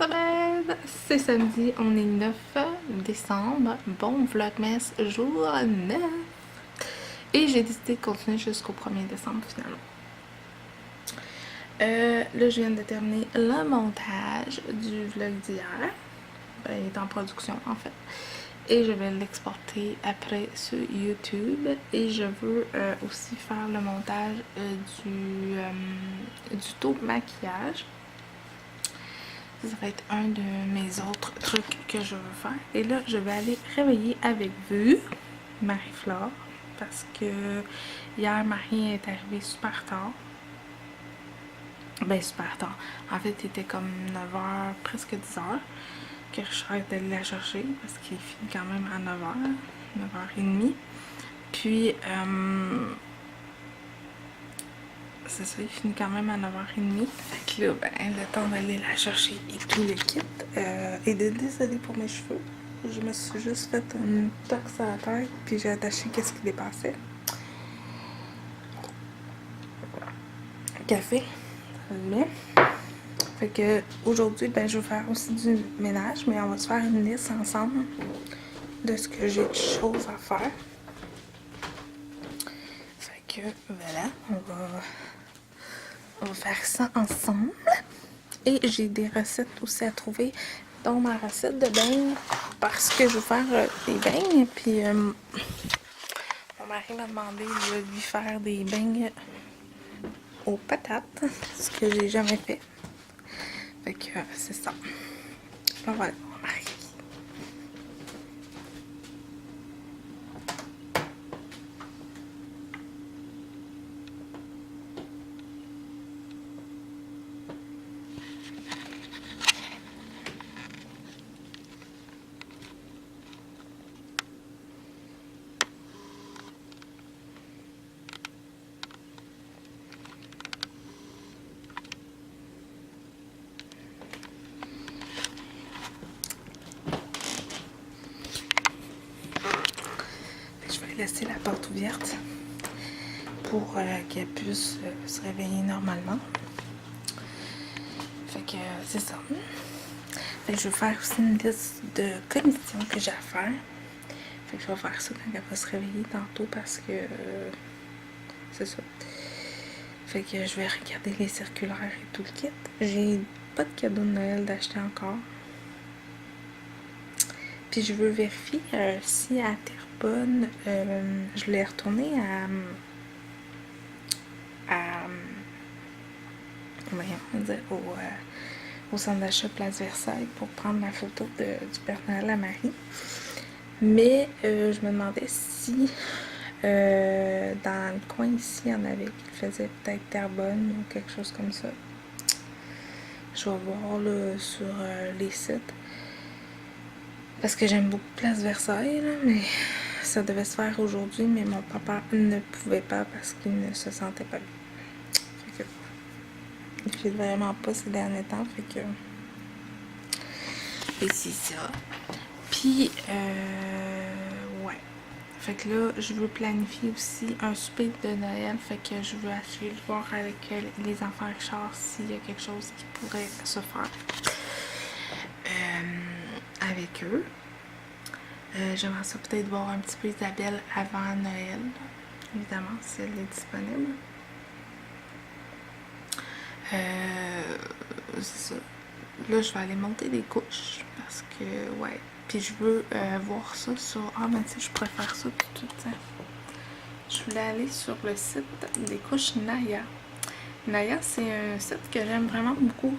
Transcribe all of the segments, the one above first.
semaine! C'est samedi, on est 9 décembre. Bon Vlogmas jour 9. Et j'ai décidé de continuer jusqu'au 1er décembre finalement. Là, je viens de terminer le montage du vlog d'hier. Ben, il est en production en fait. Et je vais l'exporter après sur YouTube. Et je veux aussi faire le montage du taux de maquillage. Ça va être un de mes autres trucs que je veux faire. Et là, je vais aller réveiller avec vous Marie-Flore. Parce que hier, Marie est arrivée super tard. Ben, super tard. En fait, il était comme 9h, presque 10h. Que Richard est allé la chercher. Parce qu'il finit quand même à 9h, 9h30. Puis, c'est ça, il finit quand même à 9h30. Fait que là, ben, le temps d'aller la chercher et tout le kit. Et de désolé pour mes cheveux. Je me suis juste fait une tox à la tête, puis j'ai attaché qu'est-ce qui dépassait. Café, ça va bien. Fait que aujourd'hui, ben, je vais faire aussi du ménage, mais on va se faire une liste ensemble de ce que j'ai de choses à faire. Fait que voilà, on va faire ça ensemble. Et j'ai des recettes aussi à trouver, dont ma recette de beignes, parce que je veux faire des beignes. Puis mon mari m'a demandé de lui faire des beignes aux patates, ce que j'ai jamais fait. Fait que c'est ça. Ben voilà, mon mari. Je vais laisser la porte ouverte pour qu'elle puisse se réveiller normalement. Fait que c'est ça. Fait que je vais faire aussi une liste de commissions que j'ai à faire. Fait que je vais faire ça quand elle va se réveiller tantôt parce que c'est ça. Fait que je vais regarder les circulaires et tout le kit. J'ai pas de cadeau de Noël d'acheter encore. Puis je veux vérifier si à Terrebonne, je voulais retourner au centre d'achat Place Versailles pour prendre la photo du Père Noël à Marie. Mais je me demandais si dans le coin ici, il y en avait qui faisaient peut-être Terrebonne ou quelque chose comme ça. Je vais voir là, sur les sites. Parce que j'aime beaucoup Place Versailles, là, mais ça devait se faire aujourd'hui, mais mon papa ne pouvait pas parce qu'il ne se sentait pas bien. Fait que il fait vraiment pas ces derniers temps, fait que... Et c'est ça. Puis, ouais. Fait que là, je veux planifier aussi un souper de Noël, fait que je veux essayer de voir avec les enfants Richard s'il y a quelque chose qui pourrait se faire avec eux. J'aimerais ça peut-être voir un petit peu Isabelle avant Noël, évidemment, si elle est disponible. C'est ça. Là, je vais aller monter des couches parce que, ouais. Puis je veux voir ça sur... Ah, mais tu sais, je préfère ça tout de suite. Je voulais aller sur le site des couches Naya. Naya, c'est un site que j'aime vraiment beaucoup.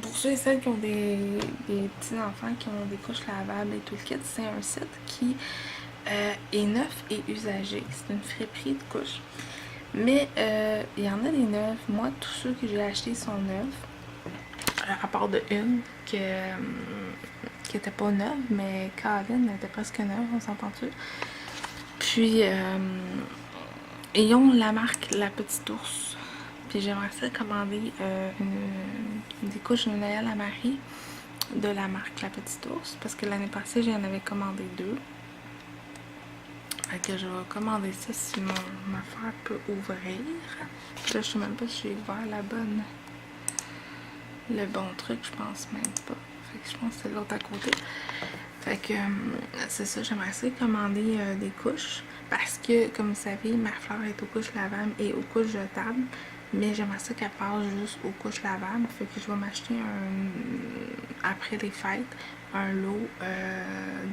Pour ceux et celles qui ont des petits-enfants qui ont des couches lavables et tout le kit, c'est un site qui est neuf et usagé. C'est une friperie de couches. Mais il y en a des neufs. Moi, tous ceux que j'ai achetés sont neufs. À part de une qui était pas neuve, mais Caroline était presque neuve, on s'entend-tu. Puis, ils ont la marque La Petite Ours. Puis j'aimerais ça commander des couches de Noël à Marie de la marque La Petite Ours. Parce que l'année passée, j'en avais commandé 2. Fait que je vais commander ça si mon affaire peut ouvrir. Là, je sais même pas si j'ai ouvert la bonne. le bon truc, je pense même pas. Fait que je pense que c'est l'autre à côté. Fait que c'est ça, j'aimerais essayer de commander des couches. Parce que, comme vous savez, ma fleur est aux couches lavables et aux couches jetables. Mais j'aimerais ça qu'elle passe juste aux couches lavables. Fait que je vais m'acheter après les fêtes, un lot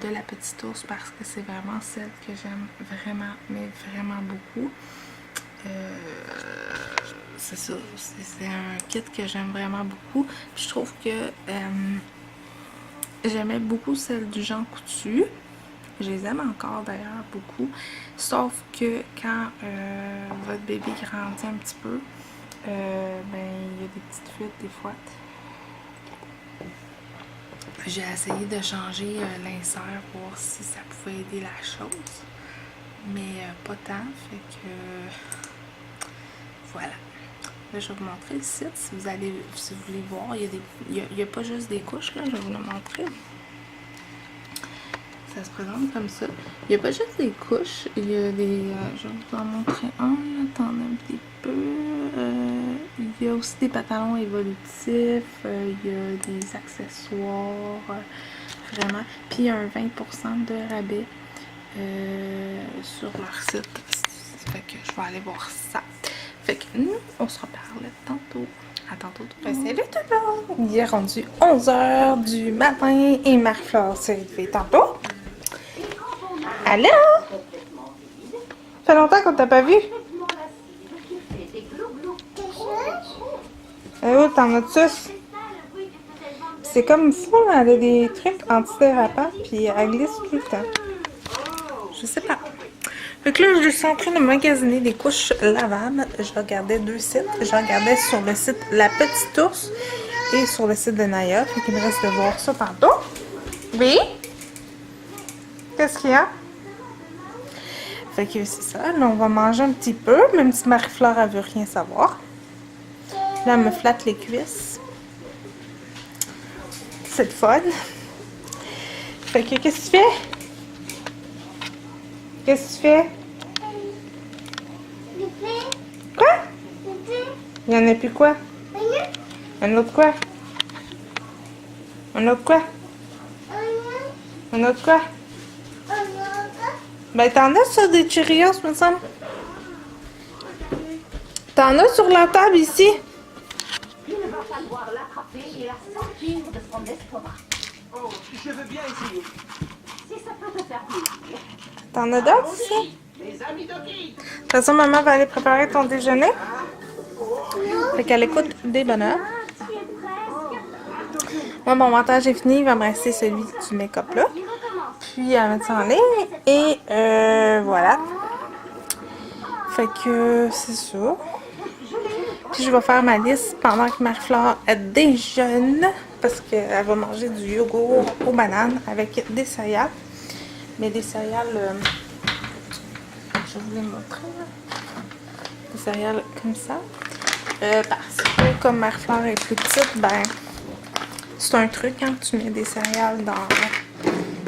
de la Petite Ours parce que c'est vraiment celle que j'aime vraiment, mais vraiment beaucoup. C'est ça, c'est un kit que j'aime vraiment beaucoup. Puis je trouve que j'aimais beaucoup celle du Jean Coutu. Je les aime encore d'ailleurs beaucoup. Sauf que quand votre bébé grandit un petit peu, ben il y a des petites fuites des fois. J'ai essayé de changer l'insert pour voir si ça pouvait aider la chose. Mais pas tant, fait que voilà. Là, je vais vous montrer le site. Si vous voulez voir, il y a pas juste des couches, là, je vais vous le montrer. Ça se présente comme ça. Il n'y a pas juste des couches, il y a des... je vais vous en montrer un, attendez un petit peu. Il y a aussi des pantalons évolutifs, il y a des accessoires, vraiment. Puis il y a un 20% de rabais sur leur site. Fait que je vais aller voir ça. Fait que nous, on se reparle tantôt. À tantôt. Salut tout le monde! Il est rendu 11h du matin et Marie-Flore s'est levée tantôt. Allô? Ça fait longtemps qu'on t'a pas vu. Eh oh, t'en as-tu? C'est comme fou, elle a des trucs antidérapants, puis elle glisse tout le temps. Je sais pas. Fait que là, je suis en train de magasiner des couches lavables. Je regardais deux sites. Je regardais sur le site La Petite Ours et sur le site de Naya. Fait qu'il me reste de voir ça tantôt. Oui? Qu'est-ce qu'il y a? Fait que c'est ça. Là, on va manger un petit peu. Même si Marie-Flore, elle veut rien savoir. Là, elle me flatte les cuisses. C'est le fun. Fait que, qu'est-ce que tu fais? Qu'est-ce que tu fais? Quoi? Il y en a plus quoi? Un autre quoi? Un autre quoi? Un autre quoi? Ben, t'en as sur des Cheerios, me semble. T'en as sur la table ici? Il ne va falloir l'attraper et la sortir de son estomac. Oh, je veux bien essayer. Si ça peut te faire plaisir. T'en as d'autres ici? Les amis Doggy. De toute façon, maman va aller préparer ton déjeuner. Fait qu'elle écoute des bonheurs. Tu es presque. Moi, mon montage est fini. Il va me rester celui du make-up là. Puis, elle va mettre ça en ligne. Et voilà. Fait que c'est ça. Puis, je vais faire ma liste pendant que Marie-Flore déjeune. Parce qu'elle va manger du yogourt aux bananes avec des céréales. Mais des céréales... je vais vous les montrer. Là. Des céréales comme ça. Parce que comme Marie-Flore est plus petite, ben c'est un truc quand tu mets des céréales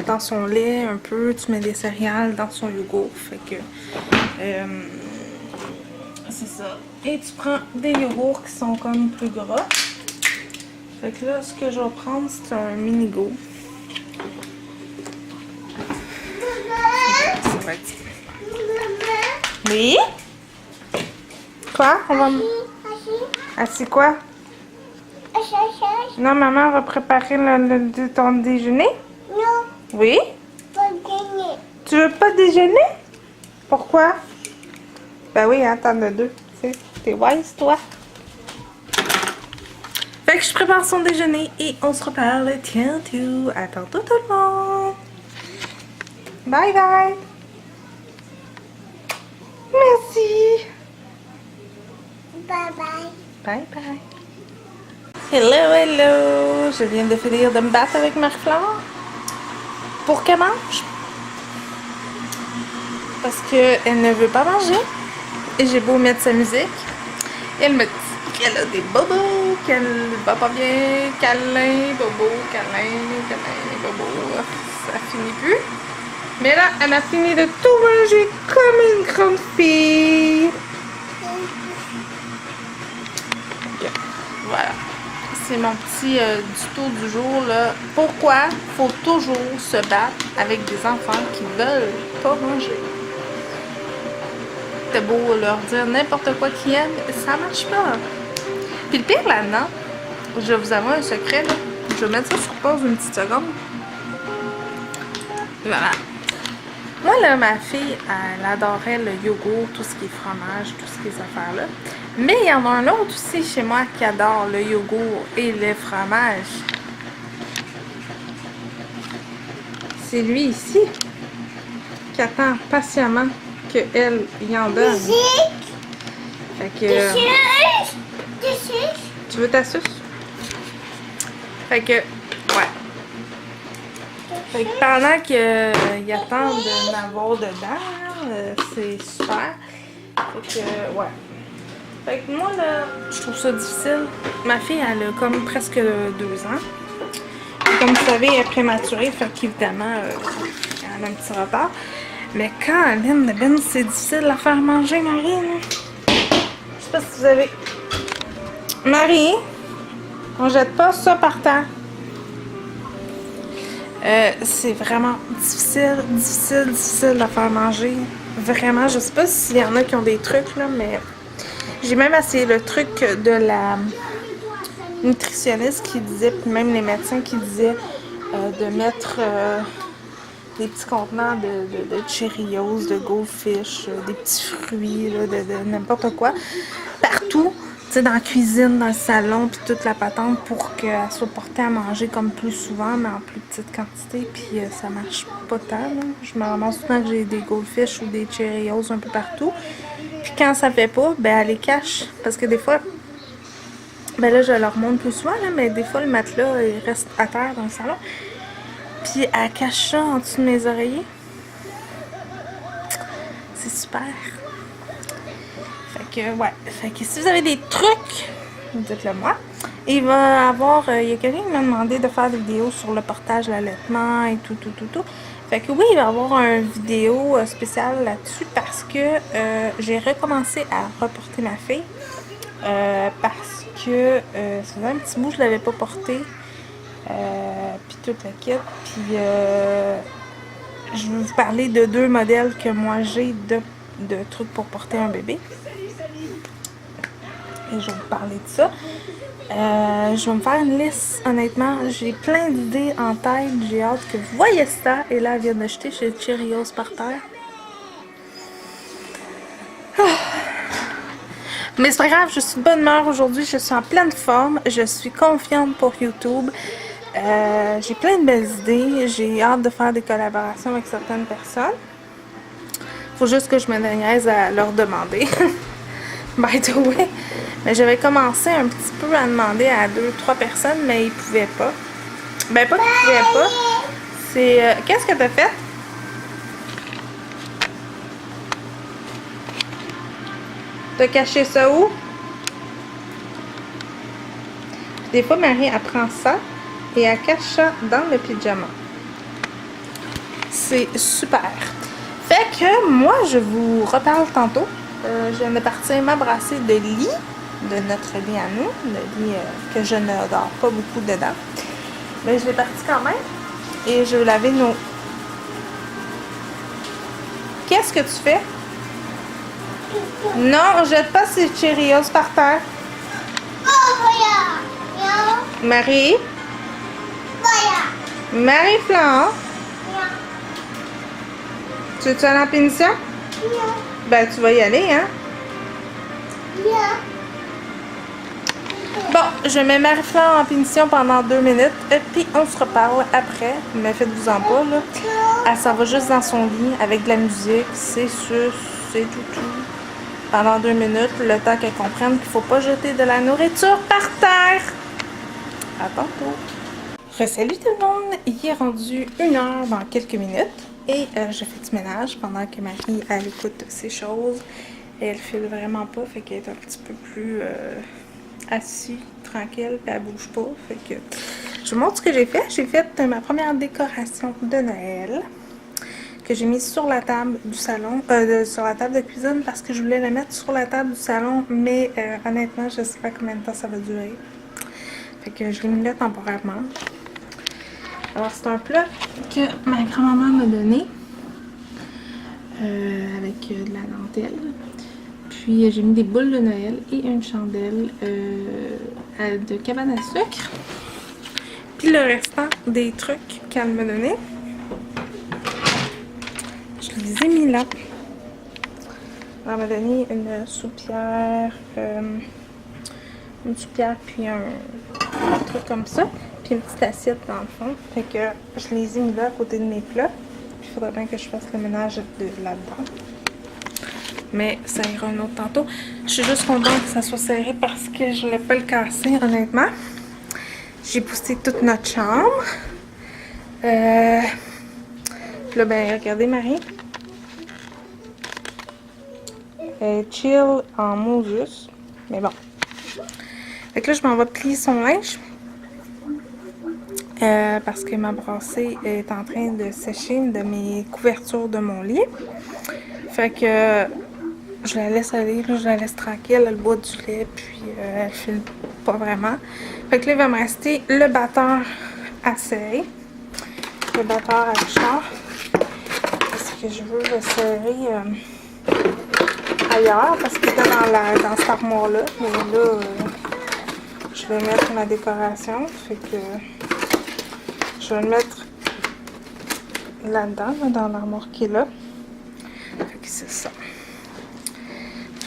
dans son lait un peu, tu mets des céréales dans son yogourt, fait que c'est ça. Et tu prends des yogourts qui sont comme plus gras. Fait que là, ce que je vais prendre, c'est un mini-go. Ça va être... Oui? Quoi? On va... Assis quoi? Non, maman va préparer ton déjeuner? Non, Oui? pas gagner. Tu veux pas déjeuner? Pourquoi? Ben oui, hein, t'en as deux. Tu sais, t'es wise, toi. Fait que je prépare son déjeuner et on se reparle tantôt. À tantôt tout le monde. Bye bye. Merci. Bye bye. Bye bye. Hello, hello. Je viens de finir de me battre avec Marie-Flore pour qu'elle mange. Parce qu'elle ne veut pas manger. Et j'ai beau mettre sa musique. Et elle me dit qu'elle a des bobos, qu'elle va pas bien. Câlin, bobo, câlin, bobo. Ça finit plus. Mais là, elle a fini de tout manger comme une grande fille. Ok, voilà. c'est mon petit tuto du jour, là. Pourquoi faut toujours se battre avec des enfants qui veulent pas manger? T'as beau leur dire n'importe quoi qu'ils aiment, ça marche pas. Puis le pire là-dedans, je vais vous avouer un secret, là. Je vais mettre ça sur pause une petite seconde. Voilà. Moi, là, ma fille, elle adorait le yogourt, tout ce qui est fromage, tout ce qui est affaires-là. Mais il y en a un autre aussi chez moi qui adore le yogourt et le fromage. C'est lui ici qui attend patiemment qu'elle y en donne. Fait que... Tu veux ta suce? Fait que... Ouais. Fait que pendant qu'il attend de m'avoir dedans, c'est super. Fait que, ouais. Fait que moi, là, je trouve ça difficile. Ma fille, elle a comme presque 2 ans. Et comme vous savez, elle est prématurée, fait qu'évidemment, elle a un petit retard. Mais quand elle vient de Ben, c'est difficile de la faire manger, Marie. Je sais pas si vous avez... Marie, on jette pas ça par terre. C'est vraiment difficile de la faire manger. Vraiment, je sais pas s'il y en a qui ont des trucs, là, mais j'ai même essayé le truc de la nutritionniste qui disait, puis même les médecins qui disaient de mettre des petits contenants de Cheerios, de Goldfish, des petits fruits, là, de n'importe quoi, partout. Dans la cuisine, dans le salon, puis toute la patente pour qu'elle soit portée à manger comme plus souvent, mais en plus petite quantité, puis ça marche pas tant. Là. Je me ramasse souvent que j'ai des Goldfish ou des Cheerios un peu partout. Puis quand ça fait pas, ben elle les cache. Parce que des fois, ben là je leur montre plus souvent, là, mais des fois le matelas il reste à terre dans le salon. Puis elle cache ça en dessous de mes oreillers. C'est super. Fait que, ouais. Fait que si vous avez des trucs, dites-le moi. Et il va avoir... il y a quelqu'un qui m'a demandé de faire des vidéos sur le portage, l'allaitement et tout. Fait que oui, il va y avoir une vidéo spéciale là-dessus parce que j'ai recommencé à reporter ma fille. Parce que ça faisait un petit bout que je l'avais pas portée. Puis toute la kit. Puis je vais vous parler de 2 modèles que moi j'ai de trucs pour porter un bébé. Et je vais vous parler de ça. Je vais me faire une liste, honnêtement. J'ai plein d'idées en tête. J'ai hâte que vous voyez ça. Et là, elle vient d'acheter chez Cheerios par terre. Oh. Mais c'est pas grave, je suis de bonne humeur aujourd'hui. Je suis en pleine forme. Je suis confiante pour YouTube. J'ai plein de belles idées. J'ai hâte de faire des collaborations avec certaines personnes. Faut juste que je me niaise à leur demander. By the way. Mais j'avais commencé un petit peu à demander à 2-3 personnes, mais ils pouvaient pas. Ben pas qu'ils pouvaient pas. C'est... qu'est-ce que t'as fait? T'as caché ça où? Des fois, Marie, elle prend ça et elle cache ça dans le pyjama. C'est super. Fait que moi, je vous reparle tantôt. Je viens de partir ma brassée de lit, de notre lit à nous, le lit que je ne dors pas beaucoup dedans. Mais je l'ai parti quand même. Et je vais laver nos... Qu'est-ce que tu fais? Non, jette pas ces Cheerios par terre. Marie? Marie-Flore? Tu veux-tu aller en pénition? Ben, tu vas y aller, hein? Bon, je mets Marie-Flore en pénition pendant 2 minutes, et puis on se reparle après. Mais faites-vous-en pas, là. Elle s'en va juste dans son lit avec de la musique, c'est sûr, c'est tout. Pendant 2 minutes, le temps qu'elle comprenne qu'il ne faut pas jeter de la nourriture par terre. À tantôt. Salut tout le monde, il est rendu 1h dans quelques minutes. Et je fais du ménage pendant que Marie, elle écoute ses choses. Et elle file vraiment pas, fait qu'elle est un petit peu plus assise, tranquille, puis elle bouge pas. Fait que je vous montre ce que j'ai fait. J'ai fait ma première décoration de Noël que j'ai mise sur la table du salon, sur la table de cuisine parce que je voulais la mettre sur la table du salon, mais honnêtement, je sais pas combien de temps ça va durer. Fait que je l'ai mis là temporairement. Alors, c'est un plat que ma grand-maman m'a donné. Avec de la dentelle. Puis j'ai mis des boules de Noël et une chandelle de cabane à sucre. Puis le restant des trucs qu'elle m'a donné, je les ai mis là. Elle m'a donné une soupière puis un truc comme ça. Puis une petite assiette dans le fond. Fait que je les ai mis là à côté de mes plats. Puis il faudrait bien que je fasse le ménage là-dedans. Mais ça ira un autre tantôt. Je suis juste contente que ça soit serré parce que je voulais pas le casser, honnêtement. J'ai poussé toute notre chambre. Là, ben, regardez Marie. Elle est chill en mots juste. Mais bon. Fait que là, je m'en vais plier son linge. Parce que ma brassée est en train de sécher une de mes couvertures de mon lit. Fait que je la laisse aller, là, je la laisse tranquille, elle boit du lait, puis elle file pas vraiment. Fait que là, il va me rester le batteur à serrer, le batteur à Richard. Parce que je veux le serrer ailleurs, parce qu'il était dans cette armoire-là. Mais là, je vais mettre ma décoration, fait que je vais le mettre là-dedans, dans l'armoire qui est là. Fait que c'est ça.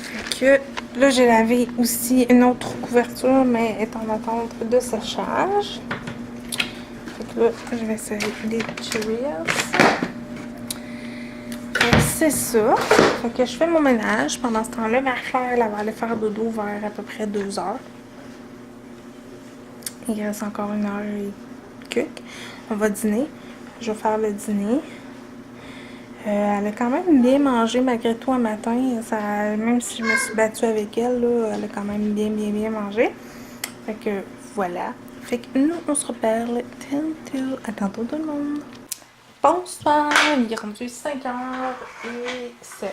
Fait que là, j'ai lavé aussi une autre couverture, mais est en attente de séchage. Fait que là, je vais serrer les Cheerios. C'est ça. Fait que je fais mon ménage. Pendant ce temps-là, Marie-Claire, elle va aller faire dodo vers à peu près 2 heures. Il reste encore 1 heure et quelques. On va dîner. Je vais faire le dîner. Elle a quand même bien mangé malgré tout un matin. Même si je me suis battue avec elle, là, elle a quand même bien mangé. Fait que voilà. Fait que nous, on se reparle tantôt. À tantôt tout le monde. Bonsoir. Il est rendu 5h07.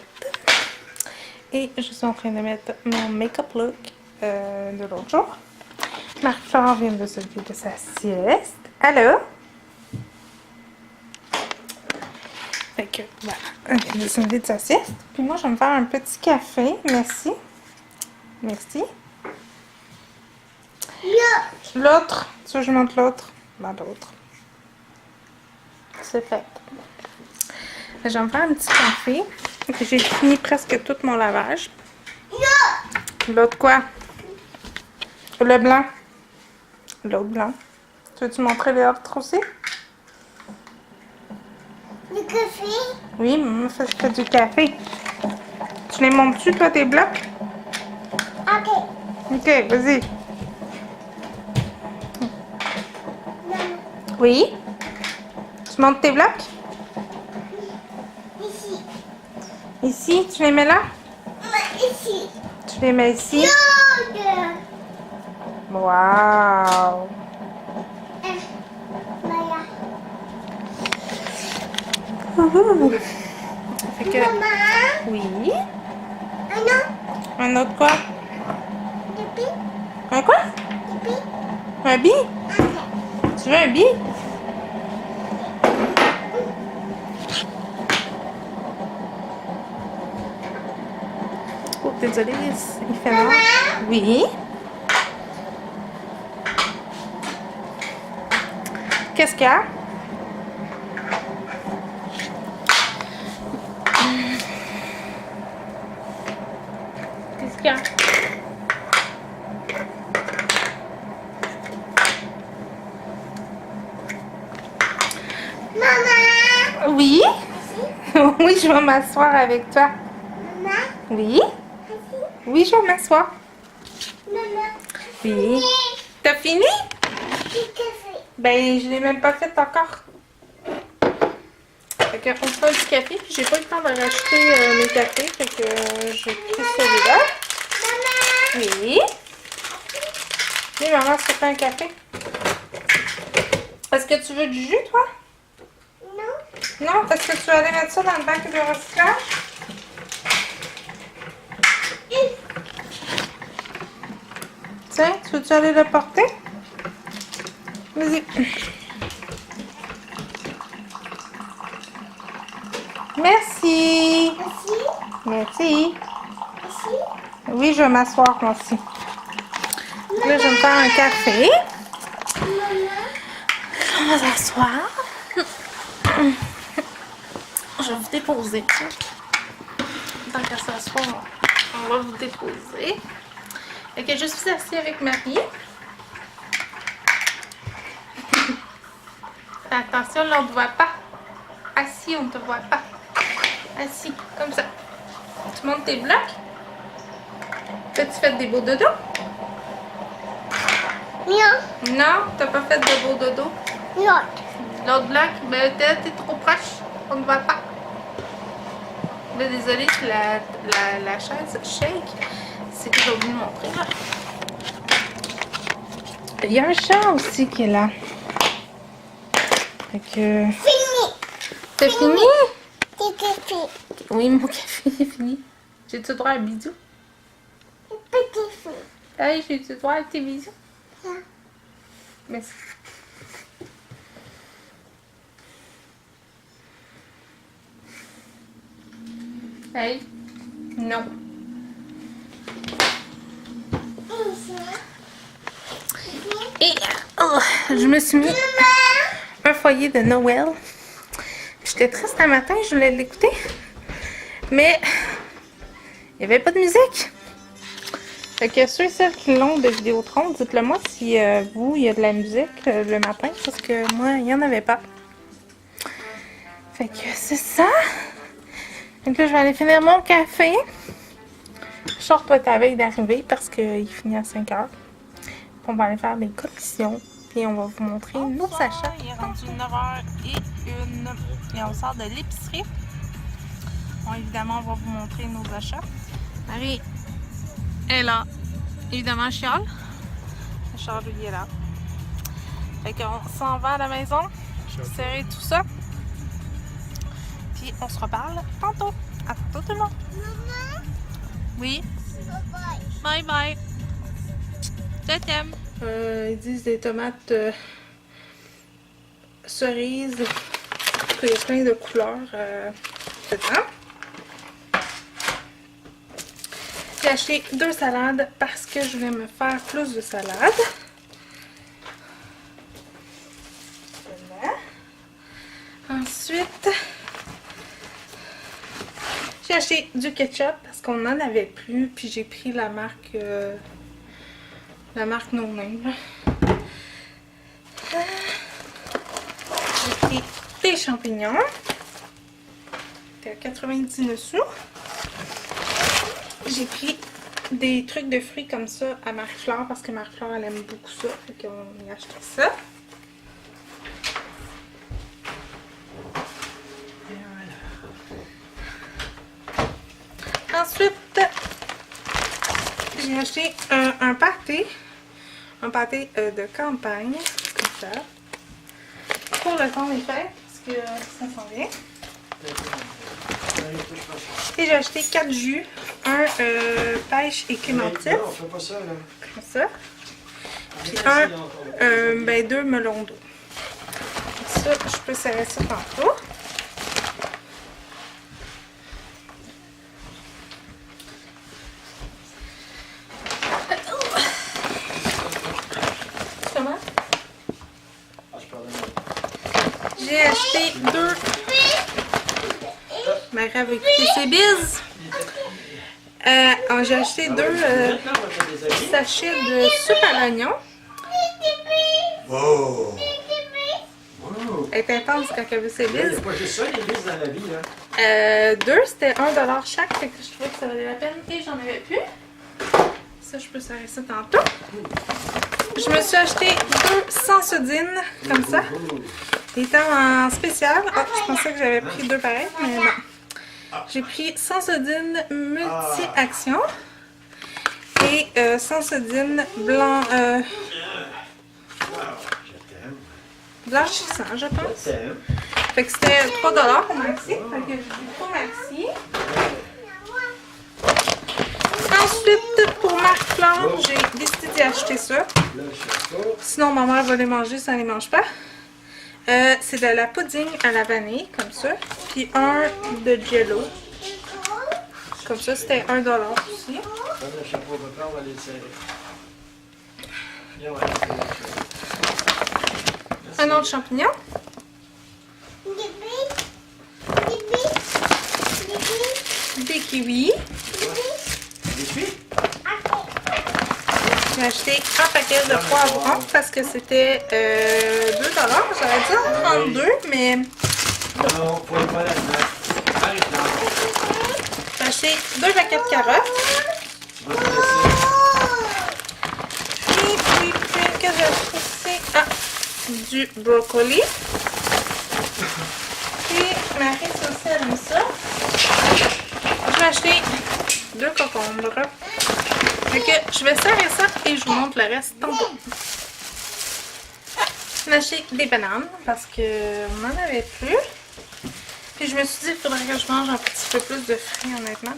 Et je suis en train de mettre mon make-up look de l'autre jour. Marc-Claire vient de se lever de sa sieste. Allô? Fait que voilà, elle vient de se lever de sa sieste. Puis moi, je vais me faire un petit café. Merci. Merci. L'autre. Tu veux que je montre l'autre? Ben, l'autre. C'est fait. Je vais me faire un petit café. J'ai fini presque tout mon lavage. L'autre quoi? Le blanc. L'autre blanc. Tu veux-tu montrer les autres aussi? Le café? Oui, maman fait du café. Tu les montes-tu, toi, tes blocs? Ok. Ok, vas-y. Oui? Tu montes tes blocs? Ici. Ici, tu les mets là? Ici. Tu les mets ici? Wow! Voilà. Fait que... Maman, Oui? un Un autre quoi? pipi, Un quoi? pipi. Un bi? Tu veux un bi? Oh, désolée, il fait noir. Oui? Qu'est-ce qu'il y a? Qu'est-ce qu'il y a? Maman. Oui? Oui, je vais m'asseoir avec toi. Maman. Oui? Oui, je vais m'asseoir. Maman. Oui. T'as fini? Petit café. Ben, je l'ai même pas fait encore. Fait qu'on se fait du café, puis j'ai pas eu le temps de racheter mes cafés, fait que j'ai pris celui-là. Maman. Oui. Oui, maman, se fait un café. Est-ce que tu veux du jus, toi? Non. Non? Est-ce que tu veux aller mettre ça dans le bac de recyclage? Tiens, tu veux-tu aller le porter? Vas-y. Merci. Merci. Oui, je vais m'asseoir moi aussi. Là, je vais me faire un café. On va s'asseoir. Je vais vous déposer. Tant qu'à s'asseoir, on va vous déposer. Fait que je suis assise avec Marie. Fais attention, là, on ne te voit pas. Assis, on ne te voit pas. Assis, comme ça. Tu montes tes blocs. T'as-tu fait des beaux dodos? Non. Non, t'as pas fait de beaux dodos. L'autre. L'autre bloc, ben t'es trop proche. On ne voit pas. Là, désolée, la chaise shake. C'est que j'ai oublié de montrer, là. Il y a un chat aussi qui est là. Fait que... Fini. C'est fini? Petit fille. Oui, mon café est fini. J'ai-tu droit à un bisou? Petit fille. Hey, j'ai-tu droit à tes bisous? Non. Merci. Hey, non. Et oh, je me suis mis un foyer de Noël. J'étais triste un matin, je voulais l'écouter. Mais il n'y avait pas de musique. Fait que ceux et celles qui l'ont de Vidéotron, dites-le moi si vous, il y a de la musique le matin. Parce que moi, il n'y en avait pas. Fait que c'est ça. Donc là, je vais aller finir mon café. Short va être à la veille d'arriver parce qu'il finit à 5 h. On va aller faire des commissions. Puis on va vous montrer nos achats. Il est rendu 9h01 et on sort de l'épicerie. Bon, évidemment, on va vous montrer nos achats. Marie est là. Évidemment, Charles. Charles, lui, est là. Fait qu'on s'en va à la maison. Serrer tout ça. Puis on se reparle tantôt. À tantôt tout le monde. Maman. Oui. Bye bye. Bye bye. Je t'aime. Ils disent des tomates cerises. Il y a plein de couleurs dedans. J'ai acheté 2 salades parce que je voulais me faire plus de salade. Voilà. Ensuite, j'ai acheté du ketchup parce qu'on n'en avait plus. Puis j'ai pris la marque No Name. J'ai pris des champignons. C'était à 99 sous. J'ai pris des trucs de fruits comme ça à Marie-Fleur parce que Marie-Fleur elle aime beaucoup ça. Fait qu'on a acheté ça. Ensuite, j'ai acheté un pâté de campagne, comme ça, pour le temps des fêtes, parce que ça s'en vient. Et j'ai acheté 4 jus, un pêche et clémentine, Non, on fait pas ça, là. comme ça, puis 2 melons d'eau. Ça, je peux serrer ça tantôt. Comment? J'ai acheté 2. Marie avait écouté ses bises. J'ai acheté 2 sachets de soupe à l'oignon. Wow! Elle est intense quand elle veut ses Il n'y bises. a pas juste ça, les bises dans la vie, là. 2, c'était 1$ chaque, fait que je trouvais que ça valait la peine et j'en avais plus. Ça, je peux serrer ça tantôt. Je me suis acheté 2 sans-sodine, comme ça. Il était en spécial. Ah, je pensais que j'avais pris 2 pareils, mais non. J'ai pris sans-sodine multi-action et sans-sodine blanc, blanchissant, je pense. Fait que c'était 3$ pour Maxi. Fait que j'ai dit pour Maxi. Ensuite, pour Marc-Claude, j'ai décidé d'y acheter ça. Là, je sais pas. Sinon, ma mère va les manger, ça ne les mange pas. C'est de la pudding à la vanille, comme ça. Puis un de jello. Comme ça, c'était 1$ aussi. Donne le chapeau, papa, on va les serrer. Viens, on va les serrer. Un autre champignon. Des kiwis. Les suis? J'ai acheté un paquet de poivrons parce que c'était 2$. J'aurais dit en 32, mais Non, faut pas là-dedans. Allez, là. j'ai acheté 2 paquets de carottes. Tu vas te laisser. Puis, que j'ai acheté aussi? Ah, du brocoli. Puis, Marie, ça aussi, elle aime ça. J'ai acheté 2 concombres. Fait que je vais serrer ça et je vous montre le reste tantôt. J'ai acheté des bananes parce qu'on n'en avait plus. Puis je me suis dit qu'il faudrait que je mange un petit peu plus de fruits, honnêtement.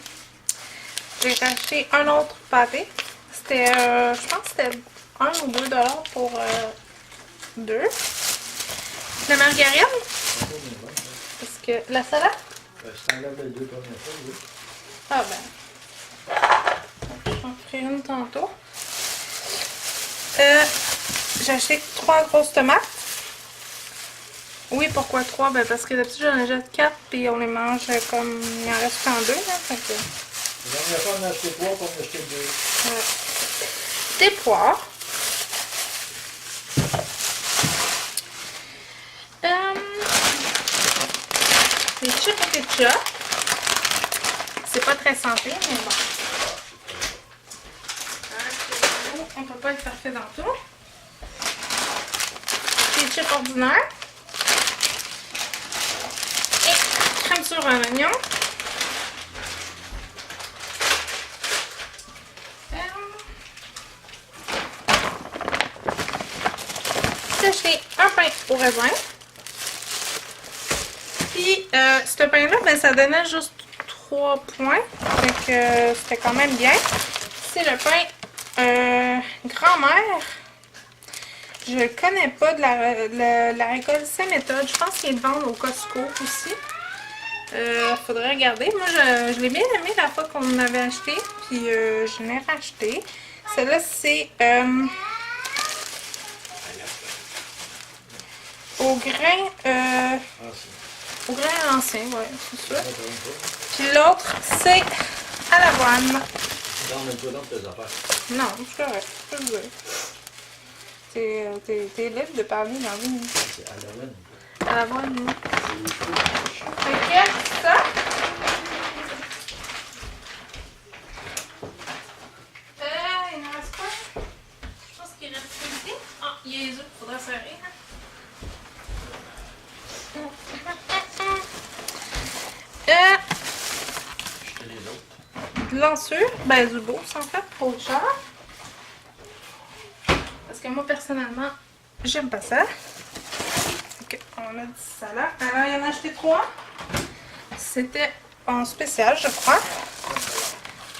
J'ai acheté un autre pâté. C'était, je pense que c'était 1 ou 2$ pour 2. La margarine. Parce que la salade. Je t'enlève les 2 premières fois, oui. Ah ben. J'en ferai une tantôt. J'ai acheté 3 grosses tomates. Oui, pourquoi 3? Ben parce que d'habitude j'en achète 4 et on les mange comme il en reste en 2. Là, fait que... La dernière fois, on a acheté 3 pour en acheter 2. Des poires. Des chips et ketchup. C'est pas très santé, mais bon. On peut pas être parfait dans tout. Des chips ordinaires. Et crème sur un oignon. J'ai acheté un pain au raisin. Puis, ce pain-là, ben, ça donnait juste 3 points. Donc, c'était quand même bien. C'est le pain grand-mère. Je ne connais pas de la récolte Saint-Méthode. Je pense qu'ils le vendent au Costco aussi. Faudrait regarder. Moi, je l'ai bien aimé la fois qu'on en avait acheté. Puis, je l'ai racheté. Celle-là, c'est au grain... au grain ancien, ouais, c'est ça. Puis l'autre, c'est à l'avoine. Non, même pas dans tes affaires. Non, c'est correct, je peux le dire. T'es libre de parler dans la vie. C'est à l'avoine. À l'avoine, oui. Fait que ça. Il ne reste pas. Je pense qu'il reste plus ici. Ah, il y a les autres qu'il faudra serrer. Hein. Jeter les autres. De l'ensure, ben du beau, en fait, pour le cher. Parce que moi, personnellement, j'aime pas ça. Ok, on a dit ça là. Alors, il y en a acheté 3. C'était en spécial, je crois.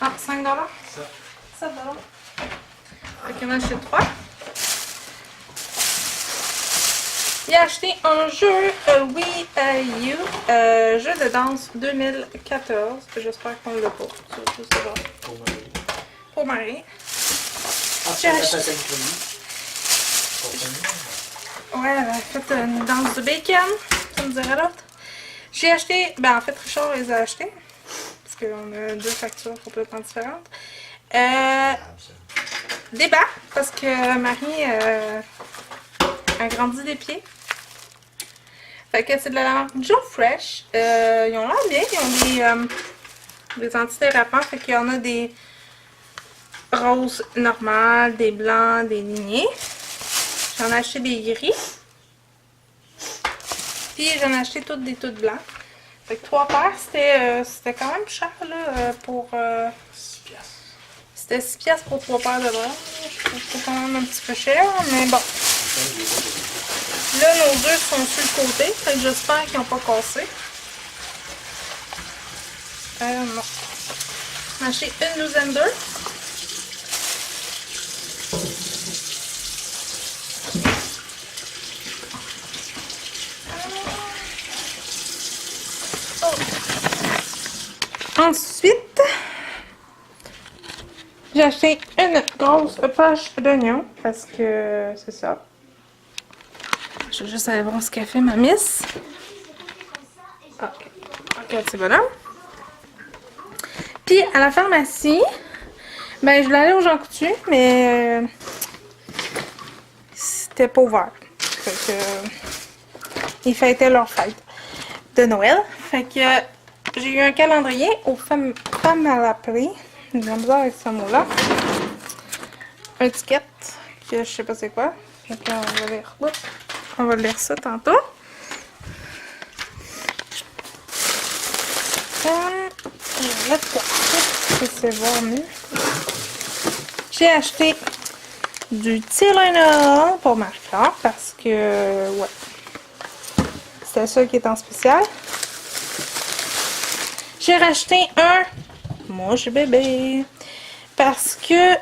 Ah, 5$. 7$. Fait qu'il y en a acheté 3. Il a acheté un jeu Wii U, jeu de danse 2014. J'espère qu'on l'a pas. Je sais pas. Pour Marie. Ah, J'ai c'est acheté... Assassin's Creed. Ouais, elle a fait une danse de bacon, ça me dirait l'autre. J'ai acheté, ben en fait Richard les a achetés, parce qu'on a 2 factures complètement différentes. Des bas, parce que Marie a grandi des pieds. Fait que c'est de la marque Joe Fresh. Ils ont l'air bien, ils ont des antidérapants, fait qu'il y en a des roses normales, des blancs, des lignés. J'en ai acheté des gris. Puis j'en ai acheté toutes des toutes blancs. Fait que 3 paires, c'était quand même cher là, pour... 6 piastres. C'était 6 piastres pour 3 paires de bras. Je trouve ça quand même un petit peu cher, mais bon. Là, nos œufs sont sur le côté, fait que j'espère qu'ils n'ont pas cassé. Non. J'ai acheté une douzaine d'œufs. Ensuite, j'ai acheté une grosse poche d'oignons parce que c'est ça. Je vais juste aller voir ce qu'a fait ma miss. Ok, regarde c'est bonhomme. Puis à la pharmacie, ben je voulais aller au Jean Coutu, mais c'était pas ouvert. Fait que ils fêtaient leur fête de Noël. Fait que j'ai eu un calendrier aux femmes à la prix. J'ai de la misère avec ce mot-là. Un ticket que je sais pas c'est quoi. Fait qu'on va lire. On va lire ça tantôt. Je vais c'est voir mieux. J'ai acheté du Tylenol pour ma fleur parce que ouais. C'était ça qui est en spécial. J'ai racheté un mouche bébé parce que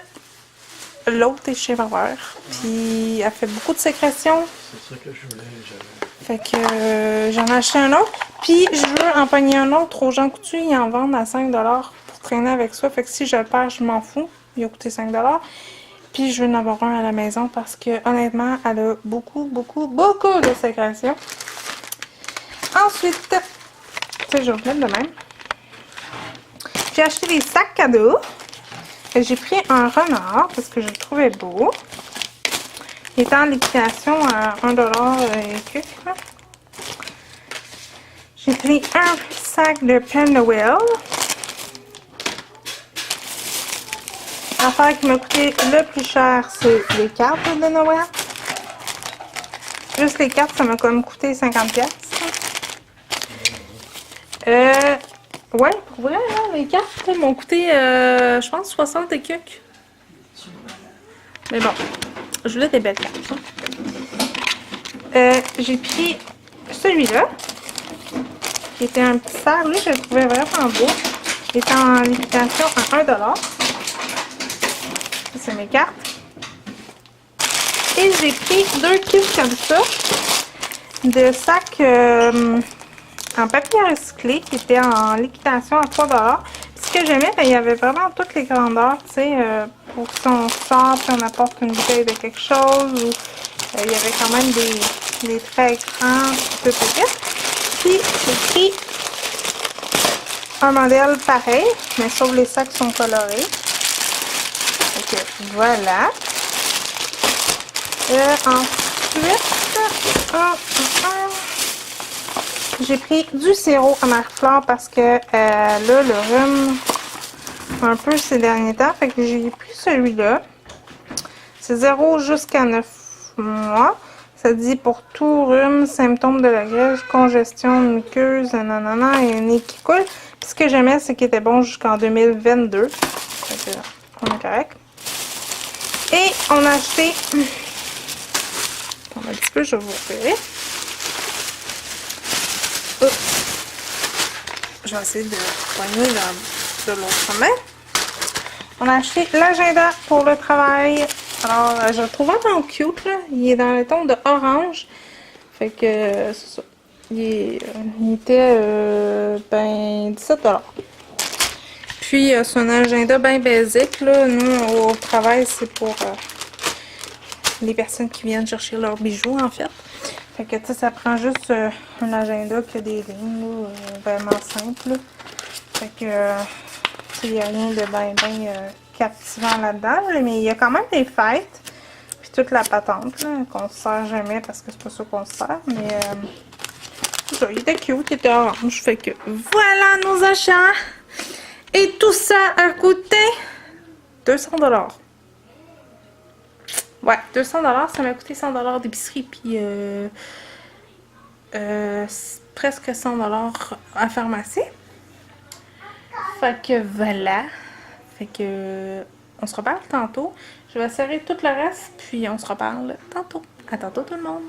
l'autre est chez ma mère. Puis elle fait beaucoup de sécrétions. C'est ça que je voulais, Fait que j'en ai acheté un autre. Puis je veux en pogner un autre au Jean Coutu. Ils en vendent à 5$ pour traîner avec ça. Fait que si je le perds, je m'en fous. Il a coûté 5$. Puis je veux en avoir un à la maison parce que honnêtement, elle a beaucoup de sécrétions. Ensuite, tu sais, je vais de même. J'ai acheté des sacs cadeaux. J'ai pris un renard parce que je le trouvais beau. Il était en liquidation à 1$ et quelques. J'ai pris un sac de Père Noël. L'affaire qui m'a coûté le plus cher, c'est les cartes de Noël. Juste les cartes, ça m'a quand même coûté 50$. Ouais, pour vrai, hein, les cartes m'ont coûté, je pense, 60 et quelques. Mais bon, je voulais des belles cartes. J'ai pris celui-là, qui était un petit sac. Lui, je le trouvais vraiment beau. Il était en liquidation à 1$. Ça, c'est mes cartes. Et j'ai pris 2 kits comme ça, de sacs en papier recyclé qui était en liquidation à 3$. Ce que j'aimais, ben, il y avait vraiment toutes les grandeurs, tu sais, pour si on sort, puis on apporte une bouteille de quelque chose, ou il y avait quand même des traits écrans, tout petit. Puis j'ai pris un modèle pareil, mais sauf les sacs sont colorés. Donc voilà. Ensuite, j'ai pris du sirop à Marie-Fleur parce que là, le rhume un peu ces derniers temps. Fait que j'ai pris celui-là. C'est 0 jusqu'à 9 mois. Ça dit pour tout rhume, symptômes de la greffe, congestion muqueuse, nanana, et un nez qui coule. Puis ce que j'aimais, c'est qu'il était bon jusqu'en 2022. Fait que, on est correct. Et on a acheté... Attends un petit peu, je vais vous repérer. Je vais essayer de poigner de l'autre main. On a acheté l'agenda pour le travail. Alors, je le trouve vraiment cute, là. Il est dans le ton de orange. Fait que, c'est ça. Il était, ben, 17$. Puis, c'est un agenda bien basique, là. Nous, au travail, c'est pour les personnes qui viennent chercher leurs bijoux, en fait. Fait que, tu sais, ça prend juste un agenda qui a des lignes, là, vraiment simple, là. Fait que, il n'y a rien de bien captivant là-dedans, là, mais il y a quand même des fêtes, puis toute la patente, là, qu'on se sert jamais parce que c'est pas ça qu'on se sert, mais c'est ça, il était cute, il était orange. Fait que, voilà nos achats! Et tout ça a coûté 200$. Ouais, 200$, ça m'a coûté 100$ d'épicerie, puis presque 100$ à pharmacie. Fait que voilà. Fait que on se reparle tantôt. Je vais serrer tout le reste, puis on se reparle tantôt. À tantôt tout le monde!